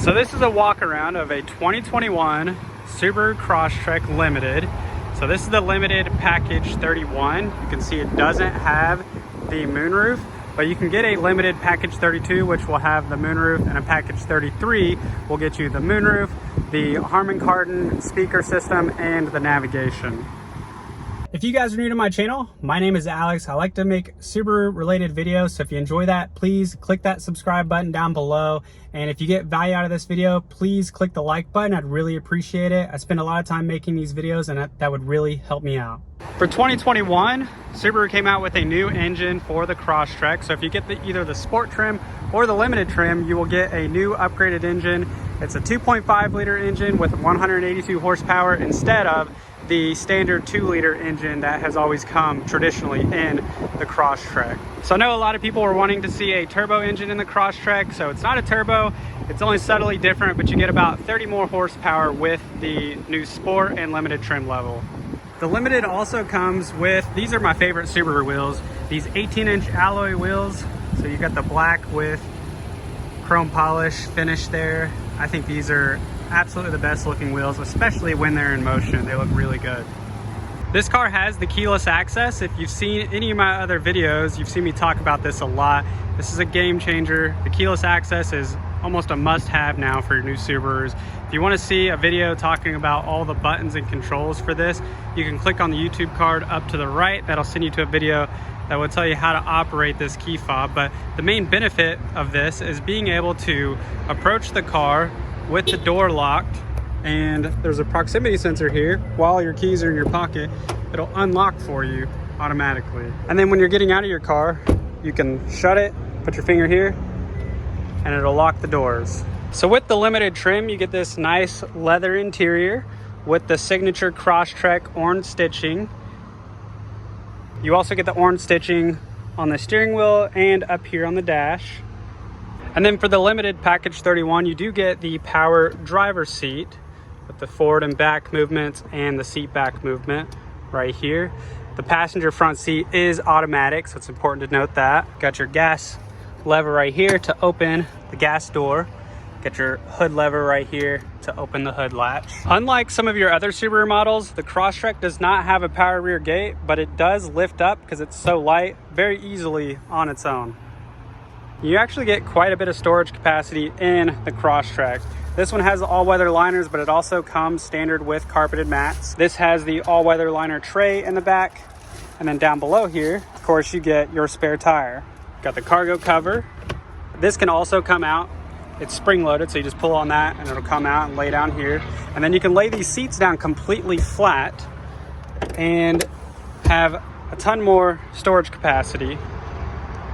So this is a walk around of a 2021 Subaru Crosstrek Limited. So this is the Limited Package 31. You can see it doesn't have the moonroof, but you can get a Limited Package 32, which will have the moonroof, and a Package 33 will get you the moonroof, the Harman Kardon speaker system, and the navigation. If you guys are new to my channel, my name is Alex. I like to make Subaru related videos, so if you enjoy that, please click that subscribe button down below. And if you get value out of this video, please click the like button. I'd really appreciate it. I spend a lot of time making these videos, and that would really help me out. For 2021, Subaru came out with a new engine for the Crosstrek. So if you get either the Sport trim or the Limited trim, you will get a new upgraded engine. It's a 2.5 liter engine with 182 horsepower instead of the standard 2-liter engine that has always come traditionally in the Crosstrek. So I know a lot of people were wanting to see a turbo engine in the Crosstrek. So it's not a turbo, it's only subtly different, but you get about 30 more horsepower with the new Sport and Limited trim level. The Limited also comes with, these are my favorite Subaru wheels, these 18-inch alloy wheels. So you got the black with chrome polish finish there. I think these are absolutely the best looking wheels, especially when they're in motion. They look really good. This car has the keyless access. If you've seen any of my other videos, you've seen me talk about this a lot. This is a game changer. The keyless access is almost a must-have now for your new Subarus. If you want to see a video talking about all the buttons and controls for this, you can click on the YouTube card up to the right. That'll send you to a video that will tell you how to operate this key fob. But the main benefit of this is being able to approach the car with the door locked, and there's a proximity sensor here. While your keys are in your pocket, it'll unlock for you automatically. And then when you're getting out of your car, you can shut it, put your finger here, and it'll lock the doors. So with the Limited trim, you get this nice leather interior with the signature Crosstrek orange stitching. You also get the orange stitching on the steering wheel and up here on the dash. And then for the Limited Package 31, you do get the power driver's seat with the forward and back movements and the seat back movement right here. The passenger front seat is automatic, so it's important to note that. Got your gas lever right here to open the gas door. Got your hood lever right here to open the hood latch. Unlike some of your other Subaru models, the Crosstrek does not have a power rear gate, but it does lift up because it's so light very easily on its own. You actually get quite a bit of storage capacity in the Crosstrek. This one has the all-weather liners, but it also comes standard with carpeted mats. This has the all-weather liner tray in the back. And then down below here, of course, you get your spare tire. Got the cargo cover. This can also come out. It's spring-loaded, so you just pull on that and it'll come out and lay down here. And then you can lay these seats down completely flat and have a ton more storage capacity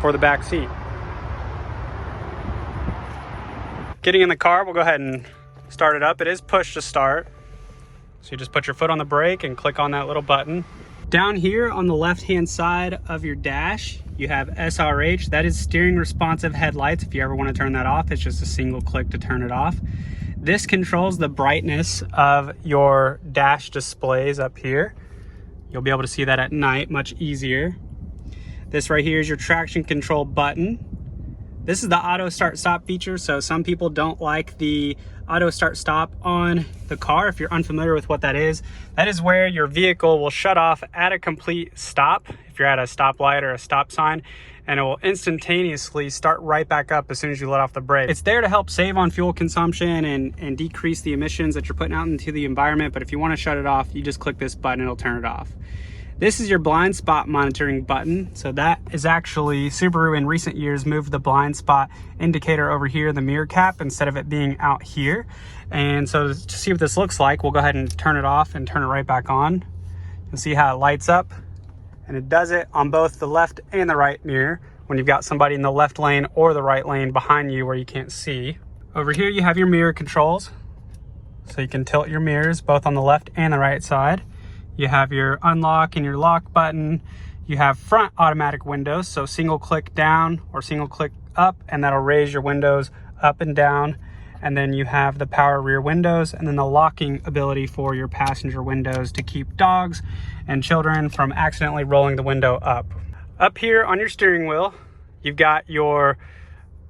for the back seat. Getting in the car, we'll go ahead and start it up. It is push to start. So you just put your foot on the brake and click on that little button. Down here on the left-hand side of your dash, you have SRH. That is steering responsive headlights. If you ever want to turn that off, it's just a single click to turn it off. This controls the brightness of your dash displays up here. You'll be able to see that at night much easier. This right here is your traction control button. This is the auto start stop feature. So some people don't like the auto start stop on the car. If you're unfamiliar with what that is where your vehicle will shut off at a complete stop. If you're at a stoplight or a stop sign, and it will instantaneously start right back up as soon as you let off the brake. It's there to help save on fuel consumption and decrease the emissions that you're putting out into the environment. But if you want to shut it off, you just click this button, it'll turn it off. This is your blind spot monitoring button. So that is actually, Subaru in recent years moved the blind spot indicator over here, the mirror cap, instead of it being out here. And so to see what this looks like, we'll go ahead and turn it off and turn it right back on. You'll see how it lights up. And it does it on both the left and the right mirror when you've got somebody in the left lane or the right lane behind you where you can't see. Over here you have your mirror controls. So you can tilt your mirrors both on the left and the right side. You have your unlock and your lock button. You have front automatic windows, so single click down or single click up, and that'll raise your windows up and down. And then you have the power rear windows, and then the locking ability for your passenger windows to keep dogs and children from accidentally rolling the window up. Up here on your steering wheel, you've got your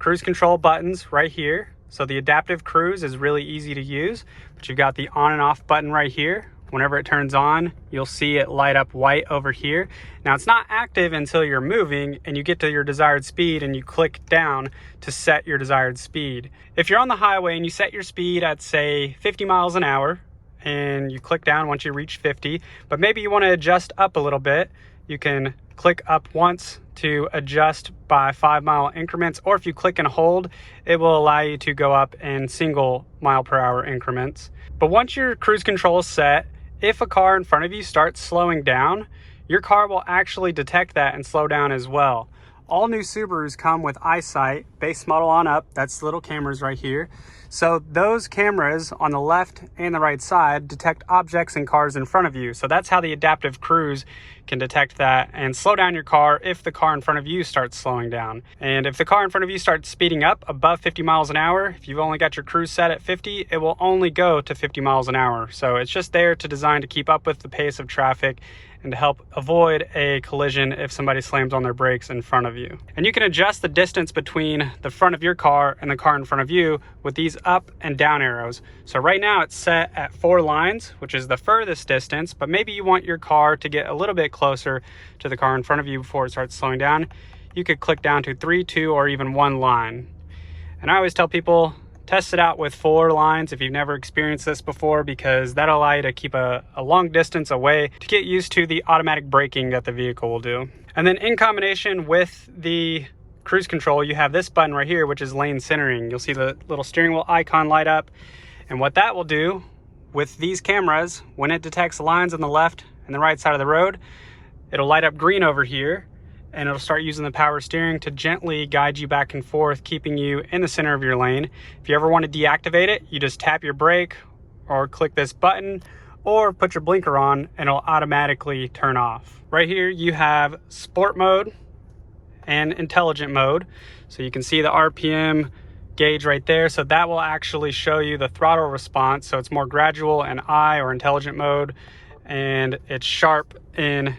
cruise control buttons right here. So the adaptive cruise is really easy to use, but you've got the on and off button right here. Whenever it turns on, you'll see it light up white over here. Now it's not active until you're moving and you get to your desired speed and you click down to set your desired speed. If you're on the highway and you set your speed at say 50 miles an hour and you click down once you reach 50, but maybe you want to adjust up a little bit, you can click up once to adjust by 5-mile increments, or if you click and hold, it will allow you to go up in single mile per hour increments. But once your cruise control is set, if a car in front of you starts slowing down, your car will actually detect that and slow down as well. All new Subarus come with eyesight, base model on up. That's little cameras right here. So those cameras on the left and the right side detect objects and cars in front of you. So that's how the adaptive cruise can detect that and slow down your car if the car in front of you starts slowing down. And if the car in front of you starts speeding up above 50 miles an hour, if you've only got your cruise set at 50, it will only go to 50 miles an hour. So it's just there to design to keep up with the pace of traffic and to help avoid a collision if somebody slams on their brakes in front of you. And you can adjust the distance between the front of your car and the car in front of you with these up and down arrows. So right now it's set at 4 lines, which is the furthest distance, but maybe you want your car to get a little bit closer to the car in front of you before it starts slowing down. You could click down to 3, 2, or even 1 line. And I always tell people, test it out with 4 lines if you've never experienced this before, because that'll allow you to keep a long distance away to get used to the automatic braking that the vehicle will do. And then in combination with the cruise control, you have this button right here, which is lane centering. You'll see the little steering wheel icon light up. And what that will do with these cameras, when it detects lines on the left and the right side of the road, it'll light up green over here, and it'll start using the power steering to gently guide you back and forth, keeping you in the center of your lane. If you ever want to deactivate it, you just tap your brake or click this button or put your blinker on and it'll automatically turn off. Right here you have sport mode and intelligent mode. So you can see the RPM gauge right there. So that will actually show you the throttle response. So it's more gradual in I or intelligent mode, and it's sharp in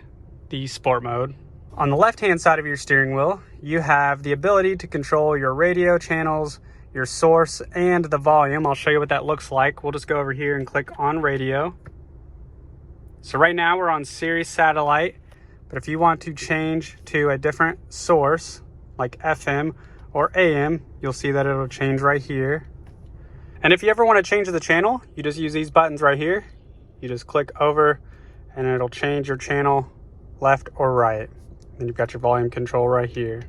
the sport mode. On the left-hand side of your steering wheel, you have the ability to control your radio channels, your source, and the volume. I'll show you what that looks like. We'll just go over here and click on radio. So right now we're on Sirius satellite, but if you want to change to a different source, like FM or AM, you'll see that it'll change right here. And if you ever want to change the channel, you just use these buttons right here. You just click over and it'll change your channel left or right. And you've got your volume control right here.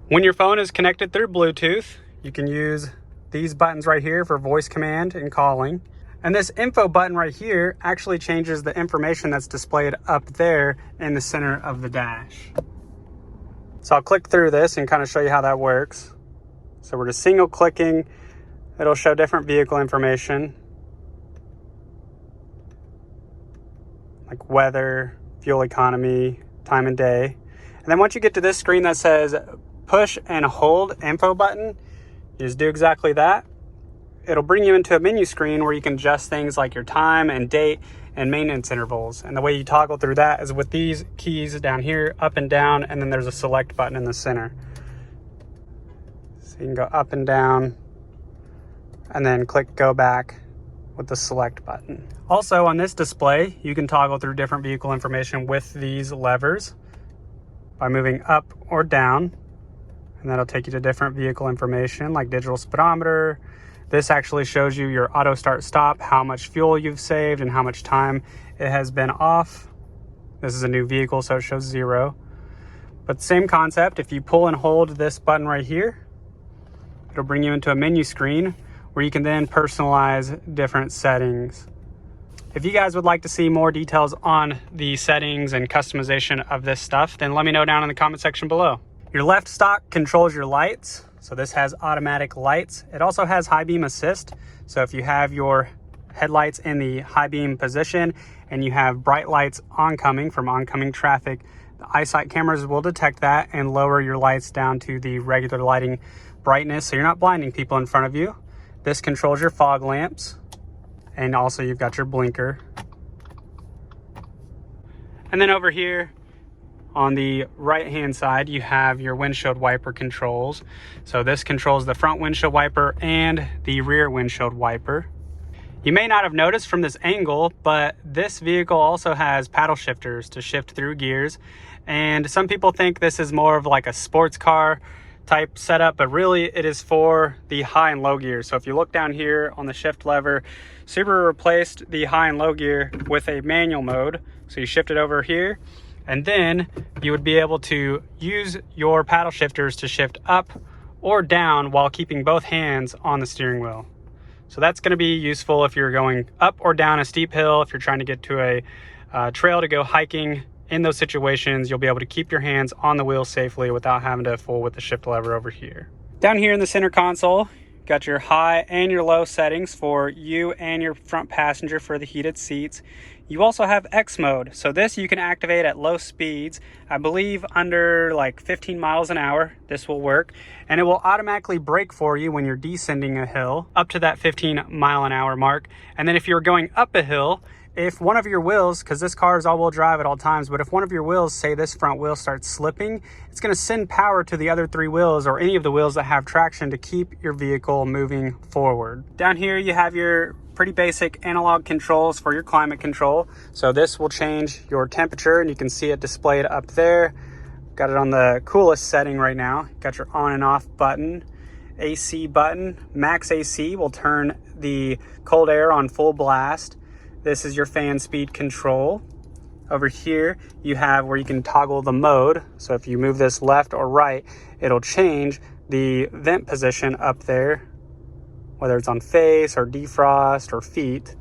When your phone is connected through Bluetooth, you can use these buttons right here for voice command and calling. And this info button right here actually changes the information that's displayed up there in the center of the dash. So I'll click through this and kind of show you how that works. So we're just single clicking. It'll show different vehicle information, like weather, fuel economy, time and day. And then once you get to this screen that says push and hold info button, you just do exactly that. It'll bring you into a menu screen where you can adjust things like your time and date and maintenance intervals. And the way you toggle through that is with these keys down here, up and down, and then there's a select button in the center. So you can go up and down and then click go back with the select button. Also on this display, you can toggle through different vehicle information with these levers by moving up or down, and that'll take you to different vehicle information like digital speedometer. This actually shows you your auto start stop, how much fuel you've saved and how much time it has been off. This is a new vehicle, so it shows 0. But same concept, if you pull and hold this button right here, it'll bring you into a menu screen where you can then personalize different settings. If you guys would like to see more details on the settings and customization of this stuff, then let me know down in the comment section below. Your left stalk controls your lights. So this has automatic lights. It also has high beam assist. So if you have your headlights in the high beam position and you have bright lights oncoming from oncoming traffic, the eyesight cameras will detect that and lower your lights down to the regular lighting brightness so you're not blinding people in front of you. This controls your fog lamps, and also you've got your blinker. And then over here, on the right hand side, you have your windshield wiper controls. So this controls the front windshield wiper and the rear windshield wiper. You may not have noticed from this angle, but this vehicle also has paddle shifters to shift through gears. And some people think this is more of like a sports car type setup, but really it is for the high and low gear. So if you look down here on the shift lever, Subaru replaced the high and low gear with a manual mode. So you shift it over here, and then you would be able to use your paddle shifters to shift up or down while keeping both hands on the steering wheel. So that's going to be useful if you're going up or down a steep hill, if you're trying to get to a trail to go hiking. In those situations, you'll be able to keep your hands on the wheel safely without having to fool with the shift lever over here. Down here in the center console, got your high and your low settings for you and your front passenger for the heated seats. You also have X mode. So this you can activate at low speeds. I believe under like 15 miles an hour, this will work. And it will automatically brake for you when you're descending a hill up to that 15 mile an hour mark. And then if you're going up a hill, if one of your wheels, because this car is all-wheel drive at all times, but if one of your wheels, say this front wheel, starts slipping, it's going to send power to the other three wheels or any of the wheels that have traction to keep your vehicle moving forward. Down here you have your pretty basic analog controls for your climate control. So this will change your temperature, and you can see it displayed up there. Got it on the coolest setting right now. Got your on and off button, AC button. Max AC will turn the cold air on full blast. This is your fan speed control. Over here, you have where you can toggle the mode. So if you move this left or right, it'll change the vent position up there, whether it's on face or defrost or feet.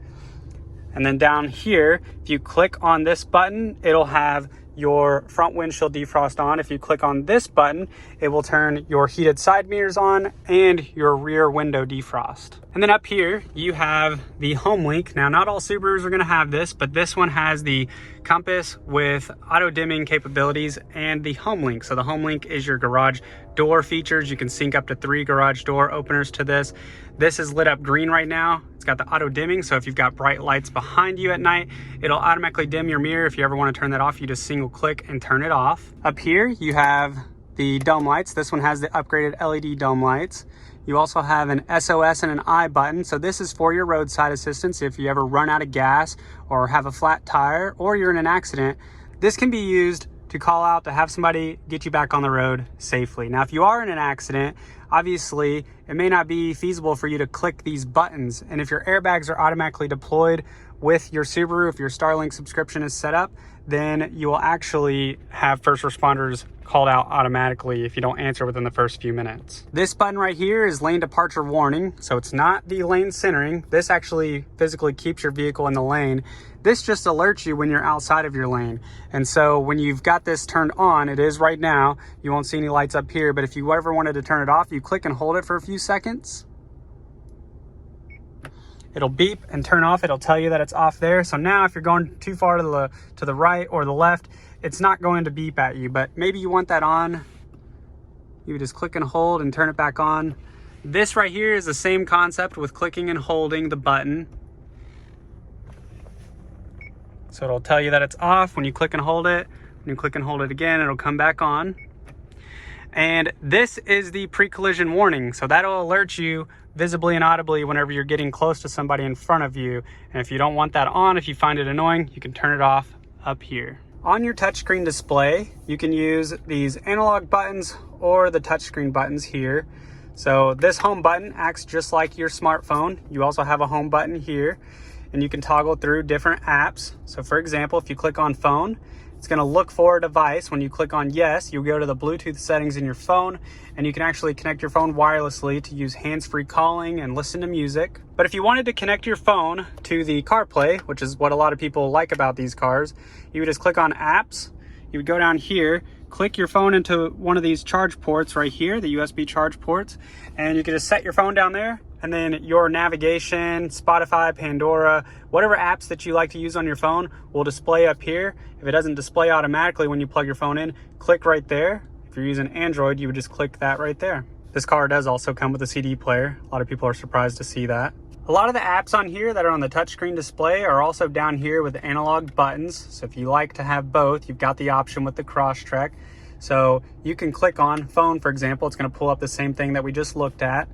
And then down here, if you click on this button, it'll have your front windshield defrost on. If you click on this button, it will turn your heated side mirrors on and your rear window defrost. And then up here, you have the home link. Now, not all Subarus are gonna have this, but this one has the compass with auto dimming capabilities and the home link. So the home link is your garage door features. You can sync up to 3 garage door openers to this. This is lit up green right now. It's got the auto dimming. So if you've got bright lights behind you at night, it'll automatically dim your mirror. If you ever want to turn that off, you just single click and turn it off. Up here, you have the dome lights. This one has the upgraded LED dome lights. You also have an SOS and an I button. So this is for your roadside assistance. If you ever run out of gas or have a flat tire or you're in an accident, this can be used to call out to have somebody get you back on the road safely. Now, if you are in an accident, obviously it may not be feasible for you to click these buttons. And if your airbags are automatically deployed with your Subaru, if your Starlink subscription is set up, then you will actually have first responders called out automatically if you don't answer within the first few minutes. This button right here is lane departure warning. So it's not the lane centering. This actually physically keeps your vehicle in the lane. This just alerts you when you're outside of your lane. And so when you've got this turned on, it is right now, you won't see any lights up here, but if you ever wanted to turn it off, you click and hold it for a few seconds. It'll beep and turn off. It'll tell you that it's off there. So now if you're going too far to the right or the left, it's not going to beep at you, but maybe you want that on. You would just click and hold and turn it back on. This right here is the same concept with clicking and holding the button. So it'll tell you that it's off when you click and hold it. When you click and hold it again, it'll come back on. And this is the pre-collision warning. So that'll alert you visibly and audibly whenever you're getting close to somebody in front of you. And if you don't want that on, if you find it annoying, you can turn it off up here. On your touchscreen display, you can use these analog buttons or the touchscreen buttons here. So this home button acts just like your smartphone. You also have a home button here, and you can toggle through different apps. So for example, if you click on phone, it's going to look for a device. When you click on yes, you'll go to the Bluetooth settings in your phone, and you can actually connect your phone wirelessly to use hands-free calling and listen to music. But if you wanted to connect your phone to the CarPlay, which is what a lot of people like about these cars, you would just click on apps. You would go down here, click your phone into one of these charge ports right here, the USB charge ports, and you can just set your phone down there, and then your navigation, Spotify, Pandora, whatever apps that you like to use on your phone will display up here. If it doesn't display automatically when you plug your phone in, click right there. If you're using Android, you would just click that right there. This car does also come with a CD player. A lot of people are surprised to see that. A lot of the apps on here that are on the touchscreen display are also down here with analog buttons. So if you like to have both, you've got the option with the Crosstrek. So you can click on phone, for example. It's going to pull up the same thing that we just looked at.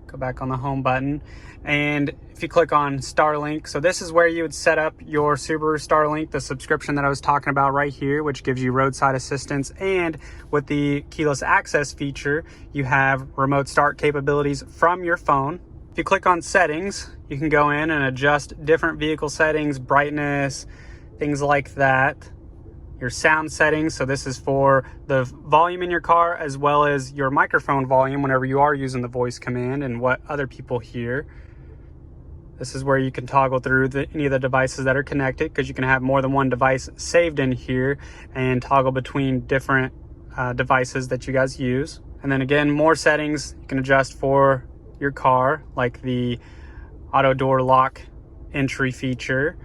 Go back on the home button. And if you click on Starlink, so this is where you would set up your Subaru Starlink, the subscription that I was talking about right here, which gives you roadside assistance. And with the keyless access feature, you have remote start capabilities from your phone. If you click on settings, you can go in and adjust different vehicle settings, brightness, things like that. Your sound settings, so this is for the volume in your car as well as your microphone volume whenever you are using the voice command and what other people hear. This is where you can toggle through any of the devices that are connected, because you can have more than one device saved in here and toggle between different devices that you guys use. And then again, more settings you can adjust for your car, like the auto door lock entry feature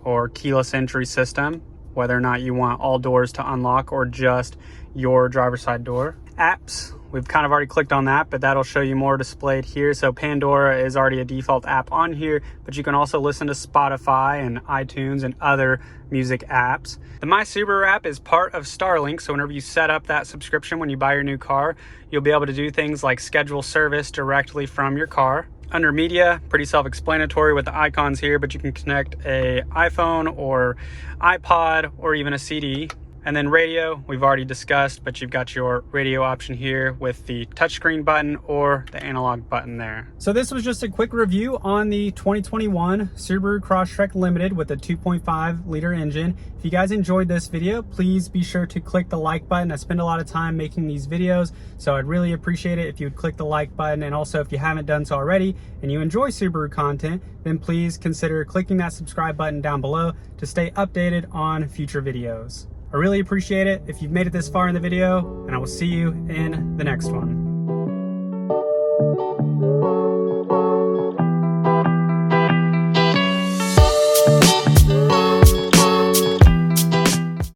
or keyless entry system, whether or not you want all doors to unlock or just your driver's side door. Apps, we've kind of already clicked on that, but that'll show you more displayed here. So Pandora is already a default app on here, but you can also listen to Spotify and iTunes and other music apps. The My Subaru app is part of Starlink, so whenever you set up that subscription when you buy your new car, you'll be able to do things like schedule service directly from your car. Under media, pretty self-explanatory with the icons here, but you can connect a iPhone or iPod or even a CD. And then radio, we've already discussed, but you've got your radio option here with the touchscreen button or the analog button there. So this was just a quick review on the 2021 Subaru Crosstrek Limited with a 2.5 liter engine. If you guys enjoyed this video, please be sure to click the like button. I spend a lot of time making these videos, so I'd really appreciate it if you would click the like button. And also, if you haven't done so already and you enjoy Subaru content, then please consider clicking that subscribe button down below to stay updated on future videos. I really appreciate it if you've made it this far in the video, and I will see you in the next one.